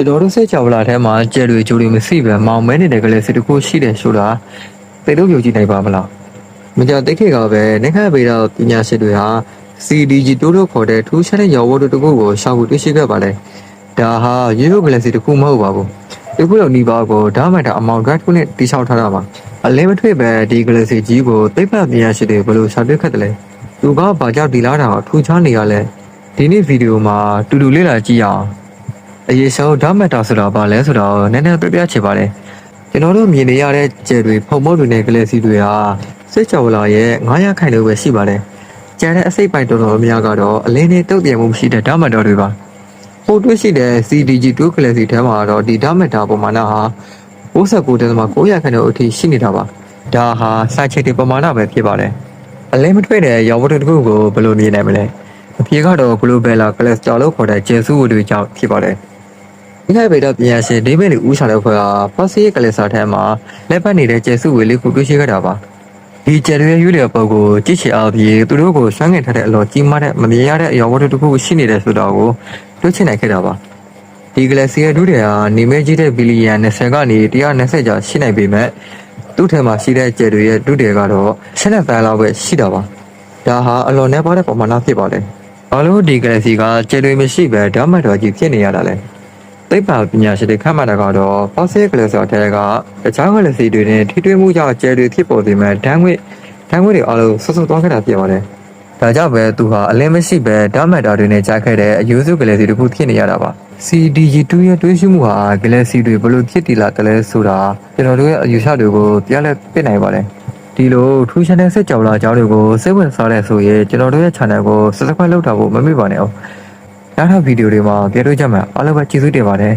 ကျွန်တော်တို့စိတ်ချဝလာထဲမှာကြဲတွေဂျိုတွေမရှိပဲမောင်မဲနေတဲ့ကလေးစစ်တခုရှိတယ်ဆိုတာသိတော့ယုံကြည်နိုင်ပါမလားမကြသိခေတ်ကပဲနိုင်ငံပေတော့ပညာရှင်တွေဟာ CDG တိုးလို့ခေါ်တဲ့ထူးခြားတဲ့ရောဝတ်တို့တခုကိုရှာဖွေတွေ့ရှိခဲ့ပါလေဒါဟာရိုးရိုးကလေးစစ်တခုမဟုတ်ပါဘူးဒီခုလုံးဒီပါကိုဓာမတာအမောင် drive နဲ့တိချောက်ထားတာပါအလင်းမထွေပဲဒီကလေးစစ်ကြီးကိုသိပ္ပံပညာရှင်တွေဘယ်လိုရှာတွေ့ခဲ့တယ်လဲသူကဘာကြောင့်ဒီလားတာထူးခြားနေရလဲဒီနေ့ဗီဒီယိုမှာတူတူလေ့လာကြည့်ရအောင်အရေးဆုံးဓာတ်မတာဆိုတာဘာလဲဆိုတော့နည်းနည်းပြပြချင်ပါတယ်ကျွန်တော်တို့မြင်နေရတဲ့ကျယ်တွေဖုံမုတ်တွေနဲ့ကလေးစီတွေဟာစိတ်ကြော်လာရဲ့900ခိုင်လို့ပဲရှိပါတယ်ကျန်တဲ့အစိတ်ပိုင်တော်တော်များကတော့အလင်းနဲ့တုတ်ပြန်မှုမရှိတဲ့ဓာတ်မတာတွေပါပို့တွေ့ရှိတဲ့ CDG2 ကလေးစီထဲမှာတော့ဒီဓာတ်မတာပမာဏဟာ69.900ခိုင်လို့အထိရှိနေတာပါဒါဟာစိုက်ချက်တွေပမာဏပဲဖြစ်ပါတယ်အလင်းမထွေးတဲ့ရောဝတ္ထုတစ်ခုကိုဘယ်လိုမြင်နိုင်မလဲအဖြေကတော့ global cluster လို့ခေါ်တဲ့ကျယ်စုဝတွေကြောင့်ဖြစ်ပါတယ်ဒီခိုင်ပေတော့ပညာရှင်ဒေးဗစ်ဦးရှာတဲ့ဖွဲ့ကဖော့ဆီကလစ်စာထဲမှာလက်ပတ်နေတဲ့ကျယ်စုဝေလေးခုတွေ့ရှိခဲ့တာပါဒီကျယ်တွေရွေးတဲ့ပုံကိုကြည့်ချင်အောင်ပြီးသူတို့ကိုဆွမ်းငင်ထားတဲ့အလောကြီးမားတဲ့မမြင်ရတဲ့အရာဝတ္ထုတစ်ခုရှိနေတယ်ဆိုတာကိုတွေ့ချင်နိုင်ခဲ့တာပါဒီကလစီရဲ့ဒုတိယနေမဲကြီးတဲ့ဘီလီယံ20ကနေ120ကျော်ရှိနိုင်ပေမဲ့သူ့ထဲမှာရှိတဲ့ကျယ်တွေရဲ့ဒုတိယကတော့7တန်းလောက်ပဲရှိတာပါဒါဟာအလွန်နည်းပါးတဲ့ပမာဏဖြစ်ပါတယ်ဘာလို့ဒီကလစီကကျယ်တွေမရှိပဲဓာတ်မတော်ကြီးဖြစ်နေရတာလဲသိပ္ပံပညာရှင်တွေခန့်မှန်းတာကတော့ဖော့ဆီကလစ်စာထဲကတခြားကလစီတွေနဲ့ထိတွေ့မှုကြောင့်ကျယ်တွေဖြစ်ပေါ်နေမဲ့ဓာတ်ငွေ့တွေအလုံးဆွတ်သွားခဲ့တာဖြစ်ပါတယ်ဒါကြောင့်ပဲသူဟာအလင်းမရှိပဲဓာတ်မတာတွေနဲ့ကြားခဲ့တဲ့အယူစုကလေးစီတစ်ခုဖြစ်နေရတာပါ CDG2 ရဲ့တွေးရှိမှုဟာကလေးစီတွေဘလို့ဖြစ်တည်လာတယ်လဲဆိုတာကျွန်တော်တို့ရဲ့အယူဆတွေကိုပြလက်ပြနိုင်ပါတယ်ဒီလိုထူးခြားတဲ့စက်ကြော်လာအကြောင်းတွေကိုစိတ်ဝင်စားတဲ့ဆိုရင်ကျွန်တော်တို့ရဲ့ channel ကို subscribe လုပ်တာကိုမမေ့ပါနဲ့အောင်နောက်ထပ်ဗီဒီယိုတွေမှာပြန်တွေ့ကြမှာအားလုံးပဲကျေးဇူးတင်ပါတယ်